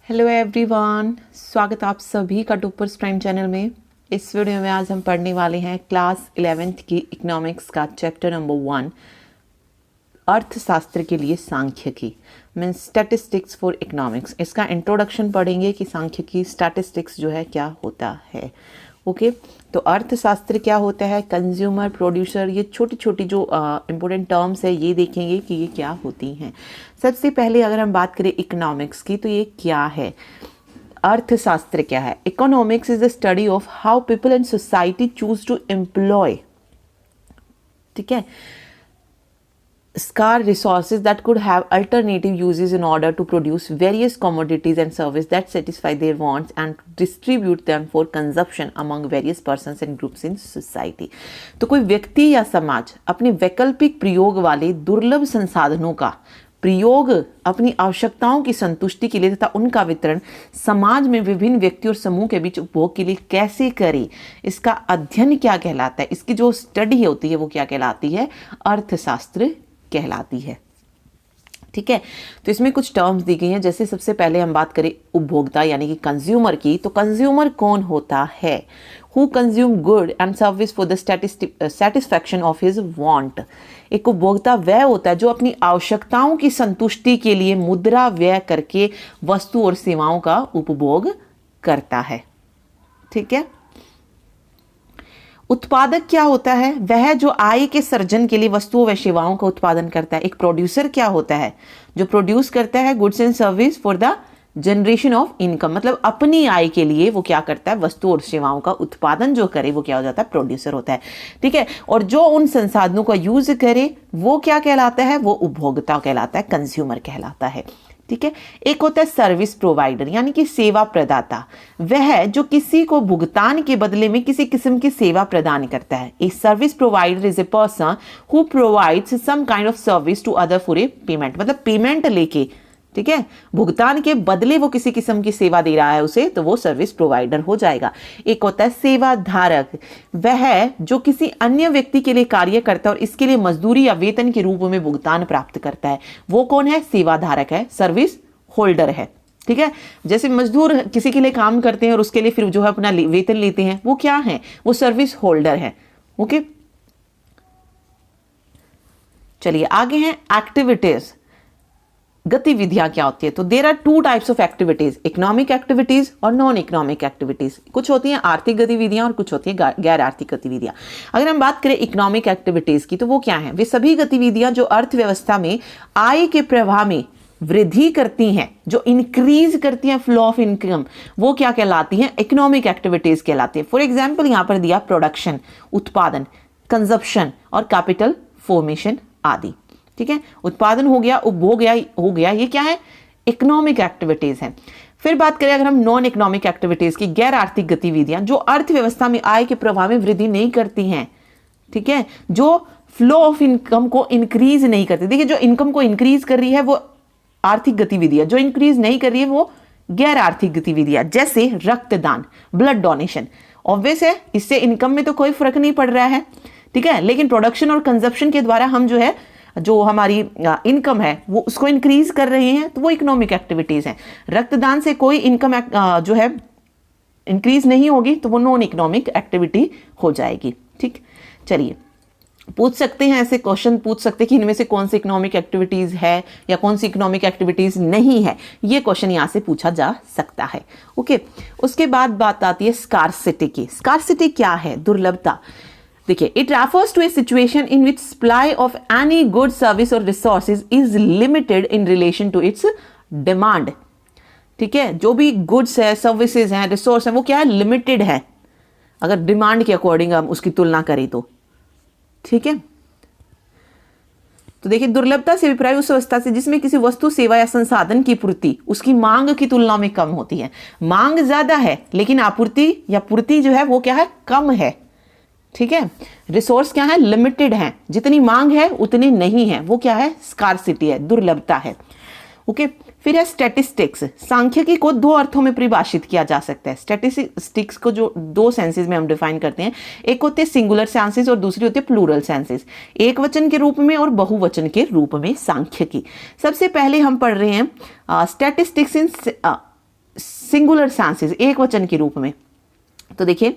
Hello everyone, स्वागत आप सभी का टॉपर्स प्राइम चैनल में। इस वीडियो में आज हम पढ़ने वाले हैं क्लास 11th की इकोनॉमिक्स का चैप्टर नंबर 1 अर्थशास्त्र के लिए सांख्यिकी मीन्स स्टैटिस्टिक्स फॉर इकोनॉमिक्स। इसका इंट्रोडक्शन पढ़ेंगे कि सांख्यिकी स्टैटिस्टिक्स जो है क्या होता है। ओके तो अर्थशास्त्र क्या होता है, कंज्यूमर, प्रोड्यूसर, ये छोटी छोटी जो इम्पोर्टेंट टर्म्स है ये देखेंगे कि ये क्या होती हैं। सबसे पहले अगर हम बात करें इकोनॉमिक्स की तो ये क्या है, अर्थशास्त्र क्या है। Economics is the study of how people and society choose to employ, ठीक है, scarce resources that could have alternative uses in order to produce various commodities and services that satisfy their wants and distribute them for consumption among various persons and groups in society। तो कोई व्यक्ति या समाज अपने वैकल्पिक प्रयोग वाले दुर्लभ संसाधनों का प्रयोग अपनी आवश्यकताओं की संतुष्टि के लिए तथा उनका वितरण समाज में विभिन्न व्यक्ति और समूह के बीच उपभोग के लिए कैसे करे, इसका अध्ययन क्या कहलाता है, इसकी जो स्टडी होती है वो क्या कहलाती है, अर्थशास्त्र कहलाती है। ठीक है, तो इसमें कुछ टर्म्स दी गई हैं। जैसे सबसे पहले हम बात करें उपभोक्ता यानी कि कंज्यूमर की, तो कंज्यूमर कौन होता है, who consume good and service for the satisfaction of his want. एक उपभोक्ता वह होता है जो अपनी आवश्यकताओं की संतुष्टि के लिए मुद्रा व्यय करके वस्तु और सेवाओं का उपभोग करता है। ठीक है, उत्पादक क्या होता है, वह जो आय के सर्जन के लिए वस्तुओं व सेवाओं का उत्पादन करता है। एक प्रोड्यूसर क्या होता है, जो प्रोड्यूस करता है goods and service for the generation of income, मतलब अपनी आय के लिए वो क्या करता है, वस्तु और सेवाओं का उत्पादन जो करे वो क्या हो जाता है, प्रोड्यूसर होता है। ठीक है, और जो उन संसाधनों का यूज करे वो क्या कहलाता है, वो उपभोक्ता कहलाता है, कंज्यूमर कहलाता है। ठीक है, एक होता है सर्विस प्रोवाइडर यानी कि सेवा प्रदाता, वह जो किसी को भुगतान के बदले में किसी किस्म की सेवा प्रदान करता है। A service provider is a person who provides some kind of service to other for a payment, मतलब पेमेंट लेके, ठीक है, भुगतान के बदले वो किसी किस्म की सेवा दे रहा है उसे, तो वो सर्विस प्रोवाइडर हो जाएगा। एक होता है सेवा धारक, वह जो किसी अन्य व्यक्ति के लिए कार्य करता है और इसके लिए मजदूरी या वेतन के रूप में भुगतान प्राप्त करता है, वो कौन है, सेवा धारक है, सर्विस होल्डर है। ठीक है, जैसे मजदूर किसी के लिए काम करते हैं और उसके लिए फिर जो है अपना वेतन लेते हैं, वो क्या है, वो सर्विस होल्डर है। ओके, चलिए आगे हैं एक्टिविटीज, गतिविधियां क्या होती है। तो there are two types of activities, economic activities और नॉन इकोनॉमिक एक्टिविटीज। कुछ होती हैं आर्थिक गतिविधियां और कुछ होती हैं गैर आर्थिक गतिविधियां। अगर हम बात करें इकोनॉमिक एक्टिविटीज की तो वो क्या है, वे सभी गतिविधियां जो अर्थव्यवस्था में आय के प्रवाह में वृद्धि करती हैं, जो इंक्रीज करती हैं फ्लो ऑफ इनकम, वो क्या कहलाती हैं, इकोनॉमिक एक्टिविटीज कहलाती है। फॉर एग्जाम्पल यहां पर दिया प्रोडक्शन, उत्पादन, कंजप्शन और कैपिटल फॉर्मेशन आदि। ठीक है, उत्पादन हो गया, उपभोग हो गया, ये क्या है, इकोनॉमिक एक्टिविटीज हैं। फिर बात करें अगर हम नॉन इकोनॉमिक एक्टिविटीज की, गैर आर्थिक गतिविधियां जो अर्थव्यवस्था में आय के प्रवाह में वृद्धि नहीं करती हैं, ठीक है, जो फ्लो ऑफ इनकम को इंक्रीज नहीं करती। देखिए, जो इनकम को इंक्रीज कर रही है वो आर्थिक गतिविधियां, जो इंक्रीज नहीं कर रही है वो गैर आर्थिक गतिविधियां, जैसे रक्तदान, ब्लड डोनेशन। ऑब्वियस है, इससे इनकम में तो कोई फर्क नहीं पड़ रहा है, ठीक है, लेकिन प्रोडक्शन और कंजप्शन के द्वारा हम जो है, जो हमारी इनकम है वो उसको इंक्रीज कर रहे हैं, तो वो इकोनॉमिक एक्टिविटीज हैं। रक्तदान से कोई इनकम जो है इंक्रीज नहीं होगी, तो वो नॉन इकोनॉमिक एक्टिविटी हो जाएगी। ठीक, चलिए पूछ सकते हैं, ऐसे क्वेश्चन पूछ सकते हैं कि इनमें से कौन सी इकोनॉमिक एक्टिविटीज है या कौन सी इकोनॉमिक एक्टिविटीज नहीं है, ये क्वेश्चन यहां से पूछा जा सकता है। ओके, उसके बाद बात आती है स्कार्सिटी की। स्कार्सिटी क्या है, दुर्लभता। देखिए, it refers to a situation in which supply of any good service or resources is limited in relation to its demand. ठीक है, जो भी गुड्स है, सर्विसेज हैं, रिसोर्स है, वो क्या है, लिमिटेड है अगर डिमांड के अकॉर्डिंग हम उसकी तुलना करें तो। ठीक है, तो देखिए, दुर्लभता से अभिप्राय उस अवस्था से जिसमें किसी वस्तु, सेवा या संसाधन की पूर्ति उसकी मांग की तुलना में कम होती है। मांग ज्यादा है लेकिन आपूर्ति या पूर्ति जो है वो क्या है, कम है। ठीक है, रिसोर्स क्या है, लिमिटेड है, जितनी मांग है उतनी नहीं है, वो क्या है, स्कार्सिटी है, दुर्लभता है। ओके, फिर है स्टैटिस्टिक्स। सांख्यिकी को दो अर्थों में परिभाषित किया जा सकता है। स्टैटिस्टिक्स को जो दो सेंसेस में हम डिफाइन करते हैं, एक होते हैं सिंगुलर सेंसेस और दूसरी होती है प्लूरल सेंसेस, एक वचन के रूप में और बहुवचन के रूप में सांख्यिकी। सबसे पहले हम पढ़ रहे हैं स्टैटिस्टिक्स इन सिंगुलर सेंसेस, एक वचन के रूप में। तो देखिए,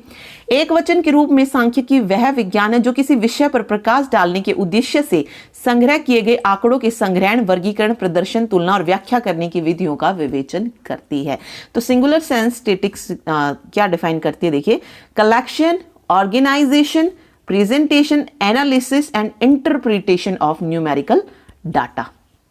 एक वचन के रूप में सांख्यिकी वह विज्ञान है जो किसी विषय पर प्रकाश डालने के उद्देश्य से संग्रह किए गए आंकड़ों के संग्रहण, वर्गीकरण, प्रदर्शन, तुलना और व्याख्या करने की विधियों का विवेचन करती है। तो सिंगुलर सेंस स्टैटिस्टिक्स क्या डिफाइन करती है, देखिए, collection, organisation, presentation, analysis and interpretation of numerical data.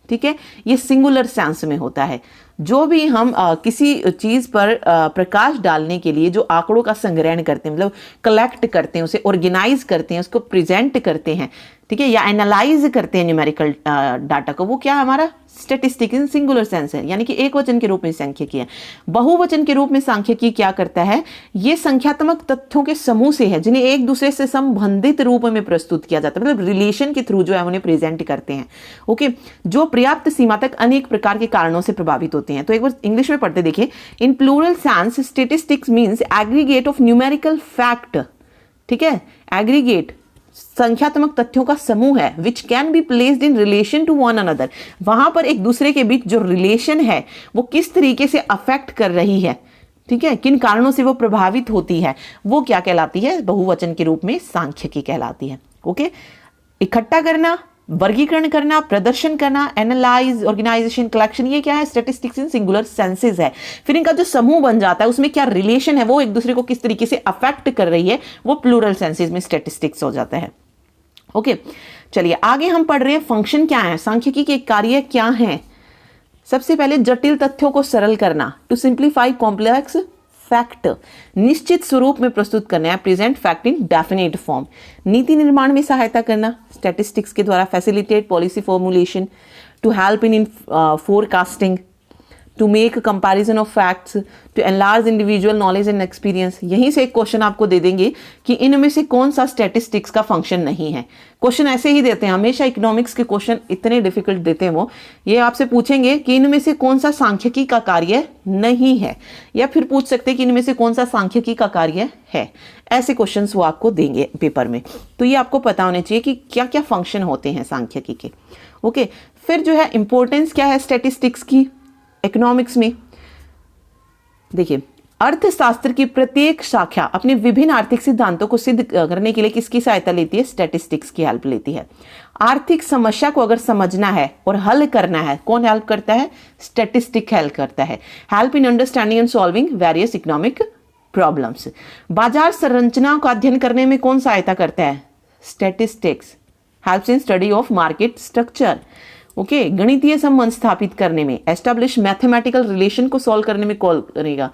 ठीक है, ये सिंगुलर सेंस में होता है। जो भी हम किसी चीज़ पर प्रकाश डालने के लिए जो आंकड़ों का संग्रहण करते हैं, मतलब कलेक्ट करते हैं, उसे ऑर्गेनाइज करते हैं, उसको प्रेजेंट करते हैं, ठीक है, या एनालाइज करते हैं न्यूमेरिकल डाटा को, वो क्या हमारा स्टैटिस्टिक्स इन सिंगुलर सेंस है, यानी कि एक वचन के रूप में सांख्यिकी है। बहुवचन के रूप में सांख्यिकी क्या करता है, ये संख्यात्मक तथ्यों के समूह से है जिन्हें एक दूसरे से संबंधित रूप में प्रस्तुत किया जाता है, मतलब रिलेशन के थ्रू जो है उन्हें प्रेजेंट करते हैं। ओके, जो पर्याप्त सीमा तक अनेक प्रकार के कारणों से प्रभावित होते हैं। तो एक बार इंग्लिश में पढ़ते देखिए, in plural sense statistics means aggregate of numerical fact, ठीक है, एग्रीगेट संख्यात्मक तथ्यों का समूह है, which can be placed in relation to one another. वहां पर एक दूसरे के बीच जो रिलेशन है वो किस तरीके से अफेक्ट कर रही है, ठीक है, किन कारणों से वो प्रभावित होती है, वो क्या कहलाती है, बहुवचन के रूप में सांख्यिकी कहलाती है। ओके, इकट्ठा करना, वर्गीकरण करना, प्रदर्शन करना, एनालाइज, ऑर्गेनाइजेशन, कलेक्शन, ये क्या है, स्टैटिस्टिक्स इन सिंगुलर सेंसेस है। फिर इनका जो समूह बन जाता है उसमें क्या रिलेशन है, वो एक दूसरे को किस तरीके से अफेक्ट कर रही है, वो प्लूरल सेंसेस में स्टैटिस्टिक्स हो जाता है। ओके, चलिए आगे हम पढ़ रहे हैं फंक्शन क्या है, सांख्यिकी के कार्य क्या हैं। सबसे पहले जटिल तथ्यों को सरल करना, टू सिंप्लीफाई कॉम्प्लेक्स फैक्ट, निश्चित स्वरूप में प्रस्तुत करना है, present fact in definite form. नीति निर्माण में सहायता करना, स्टैटिस्टिक्स के द्वारा facilitate policy formulation, to help in forecasting, to make comparison of facts, to enlarge individual knowledge and experience. यहीं से एक क्वेश्चन आपको दे देंगे कि इनमें से कौन सा स्टैटिस्टिक्स का फंक्शन नहीं है। क्वेश्चन ऐसे ही देते हैं हमेशा, इकोनॉमिक्स के क्वेश्चन इतने डिफिकल्ट देते हैं वो, ये आपसे पूछेंगे कि इनमें से कौन सा सांख्यिकी का कार्य नहीं है, या फिर पूछ सकते हैं कि इनमें से कौन सा सांख्यिकी का कार्य है। ऐसे क्वेश्चंस वो आपको देंगे पेपर में, तो ये आपको पता होना चाहिए कि क्या क्या फंक्शन होते हैं सांख्यिकी के। ओके, फिर जो है इंपॉर्टेंस क्या है स्टैटिस्टिक्स की इकोनॉमिक्स में। देखिए, अर्थशास्त्र की प्रत्येक शाखा अपने विभिन्न आर्थिक सिद्धांतों को सिद्ध करने के लिए किसकी सहायता लेती है, स्टैटिस्टिक्स की हेल्प लेती है। आर्थिक समस्या को अगर समझना है और हल करना है, कौन हेल्प करता है, स्टैटिस्टिक हेल्प करता है। Help in understanding and solving various economic problems. बाजार संरचना का अध्ययन करने में कौन सहायता करता है, statistics helps in study of market structure. Okay, गणितीय संबंध स्थापित करने में, एस्टैब्लिश मैथमेटिकल रिलेशन को सॉल्व करने में कॉल करेगा,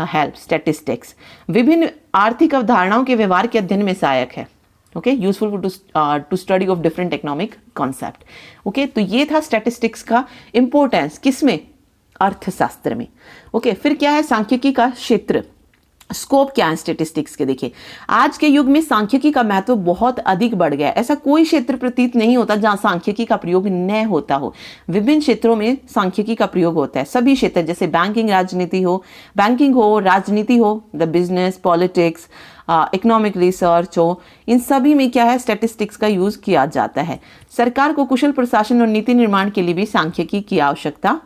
हेल्प स्टैटिस्टिक्स। विभिन्न आर्थिक अवधारणाओं के व्यवहार के अध्ययन में सहायक है। Okay, useful to study of different economic concept. Okay, तो ये था स्टैटिस्टिक्स का इंपॉर्टेंस, किसमें, अर्थशास्त्र में। ओके, फिर क्या है सांख्यिकी का क्षेत्र, स्कोप क्या है स्टैटिस्टिक्स के। देखिए, आज के युग में सांख्यिकी का महत्व बहुत अधिक बढ़ गया है। ऐसा कोई क्षेत्र प्रतीत नहीं होता जहां सांख्यिकी का प्रयोग न होता हो। विभिन्न क्षेत्रों में सांख्यिकी का प्रयोग होता है। सभी क्षेत्र, जैसे बैंकिंग हो, राजनीति हो, the business, politics, economic research हो, इन सभी में क्या है, स्टैटिस्टिक्स का यूज किया जाता है। सरकार को कुशल प्रशासन और नीति निर्माण के लिए भी सांख्यिकी की आवश्यकता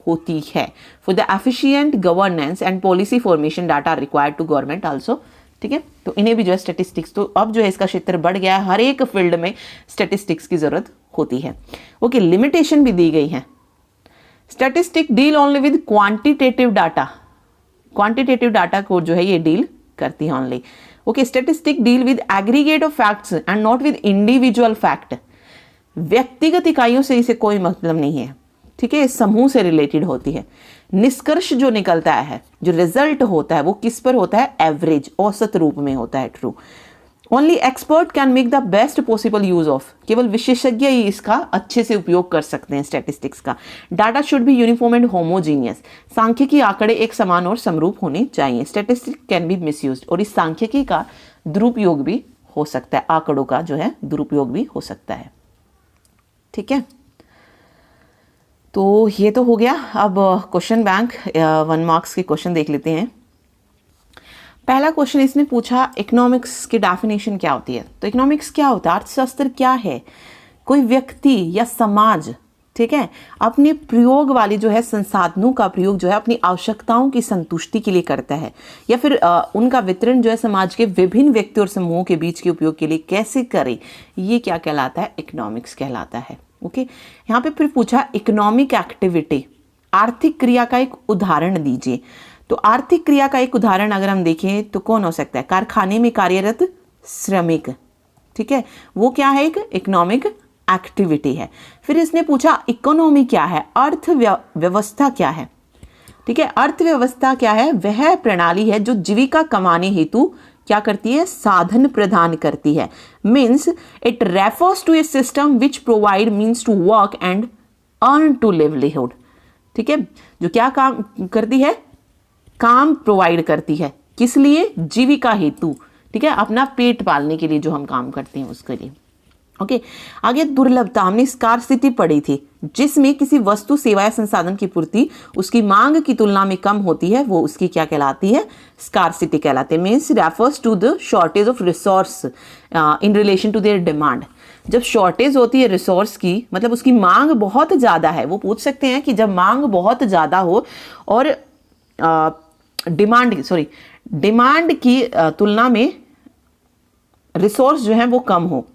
होती है। For the efficient governance and policy formation data required to government also. ठीक है, तो इन्हें भी जो है स्टैटिस्टिक्स, तो अब जो है इसका क्षेत्र बढ़ गया है, हर एक फील्ड में स्टैटिस्टिक्स की जरूरत होती है। ओके, लिमिटेशन भी दी गई है। Statistic deal only with quantitative data, quantitative data को जो है ये डील करती है only. Okay, statistic deal with aggregate of facts and not with individual fact. व्यक्तिगत इकाइयों से इसे कोई मतलब नहीं है, ठीक है, समूह से रिलेटेड होती है। निष्कर्ष जो निकलता है, जो रिजल्ट होता है, वो किस पर होता है, एवरेज, औसत रूप में होता है। True, only expert can make the best possible use of, केवल विशेषज्ञ ही इसका अच्छे से उपयोग कर सकते हैं स्टैटिस्टिक्स का। Data should be uniform and homogeneous, सांख्यिकी आंकड़े एक समान और समरूप होने चाहिए। स्टैटिस्टिक्स कैन बी मिसयूज्ड, और इस सांख्यिकी का दुरुपयोग भी हो सकता है, आंकड़ों का जो है दुरुपयोग भी हो सकता है। ठीक है, तो ये तो हो गया। अब क्वेश्चन बैंक 1 मार्क्स के क्वेश्चन देख लेते हैं। पहला क्वेश्चन इसने पूछा, इकोनॉमिक्स की डेफिनेशन क्या होती है। तो इकोनॉमिक्स क्या होता है, अर्थशास्त्र क्या है, कोई व्यक्ति या समाज ठीक है, अपने प्रयोग वाली जो है संसाधनों का प्रयोग जो है अपनी आवश्यकताओं की संतुष्टि के लिए करता है, या फिर उनका वितरण जो है समाज के विभिन्न व्यक्तियों और समूहों के बीच के उपयोग के लिए कैसे करें, ये क्या कहलाता है, इकोनॉमिक्स कहलाता है। ओके, यहाँ पे फिर पूछा इकोनॉमिक एक्टिविटी, आर्थिक क्रिया का एक उदाहरण दीजिए। तो आर्थिक क्रिया का एक उदाहरण अगर हम देखें तो कौन हो सकता है, कारखाने में कार्यरत श्रमिक, ठीक है, वो क्या है, एक इकोनॉमिक एक्टिविटी है। फिर इसने पूछा इकोनॉमी क्या है, अर्थव्यवस्था क्या है, ठीक है, अर्थव्यवस्था क्या है, वह प्रणाली है जो जीविका कमाने हेतु क्या करती है, साधन प्रदान करती है। Means it refers to a system which provide means to work and earn to livelihood, ठीक है, जो क्या काम करती है, काम प्रोवाइड करती है, किस लिए, जीविका हेतु, ठीक है, अपना पेट पालने के लिए जो हम काम करते हैं उसके लिए। ओके, आगे दुर्लभता, हमने स्कार्सिटी पढ़ी थी, जिसमें किसी वस्तु सेवा या संसाधन की पूर्ति उसकी मांग की तुलना में कम होती है, वो उसकी क्या कहलाती है, स्कार्सिटी कहलाती है। Means refers to the shortage of resource in relation to their demand. जब शॉर्टेज होती है रिसोर्स की, मतलब उसकी मांग बहुत ज़्यादा है, वो पूछ सकते हैं कि जब मांग बहुत ज़्यादा हो और डिमांड की तुलना में रिसोर्स जो है वो कम हो,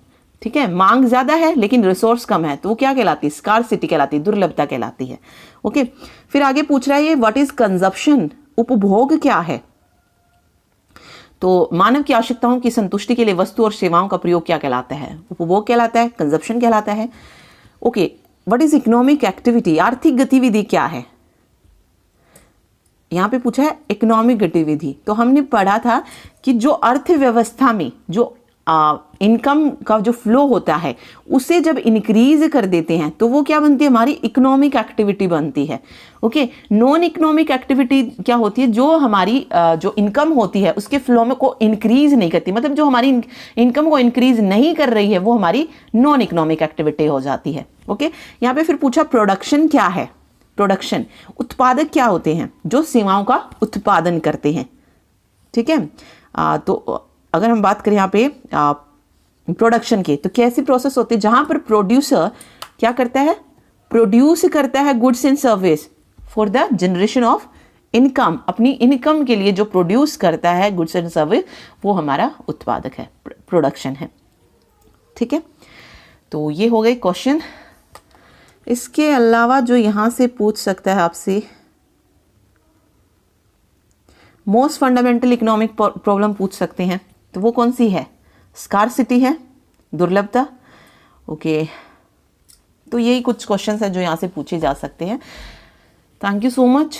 ठीक है, मांग ज्यादा है लेकिन रिसोर्स कम है, तो वो क्या कहलाती है, स्कार्सिटी कहलाती है, दुर्लभता कहलाती है। ओके, फिर आगे पूछ रहा है ये व्हाट इज कंजप्शन, उपभोग क्या है। तो मानव की आवश्यकताओं की संतुष्टि के लिए वस्तु और सेवाओं का प्रयोग क्या कहलाता है, उपभोग कहलाता है, कंजप्शन कहलाता है। Okay, what is economic activity, आर्थिक गतिविधि क्या है। यहाँ पे पूछा है इकोनॉमिक गतिविधि, तो हमने पढ़ा था कि जो अर्थव्यवस्था में जो इनकम का जो फ्लो होता है उसे जब इंक्रीज कर देते हैं तो वो क्या बनती है, हमारी इकोनॉमिक एक्टिविटी बनती है। ओके, नॉन इकोनॉमिक एक्टिविटी क्या होती है, जो हमारी जो इनकम होती है उसके फ्लो में को इंक्रीज नहीं करती, मतलब जो हमारी इनकम को इंक्रीज नहीं कर रही है वो हमारी नॉन इकोनॉमिक एक्टिविटी हो जाती है। ओके, यहाँ पे फिर पूछा प्रोडक्शन क्या है, प्रोडक्शन, उत्पादक क्या होते हैं, जो सेवाओं का उत्पादन करते हैं, ठीक है। तो अगर हम बात करें यहाँ पे प्रोडक्शन की, तो कैसी प्रोसेस होती है, जहां पर प्रोड्यूसर क्या करता है, प्रोड्यूस करता है goods and service for the generation of income, अपनी इनकम के लिए जो प्रोड्यूस करता है गुड्स एंड सर्विस वो हमारा उत्पादक है, प्रोडक्शन है, ठीक है। तो ये हो गए क्वेश्चन। इसके अलावा जो यहां से पूछ सकता है आपसे, मोस्ट फंडामेंटल इकोनॉमिक प्रॉब्लम पूछ सकते हैं, तो वो कौन सी है, स्कार्सिटी है, दुर्लभता। ओके, तो यही कुछ क्वेश्चंस हैं जो यहाँ से पूछे जा सकते हैं। Thank you so much.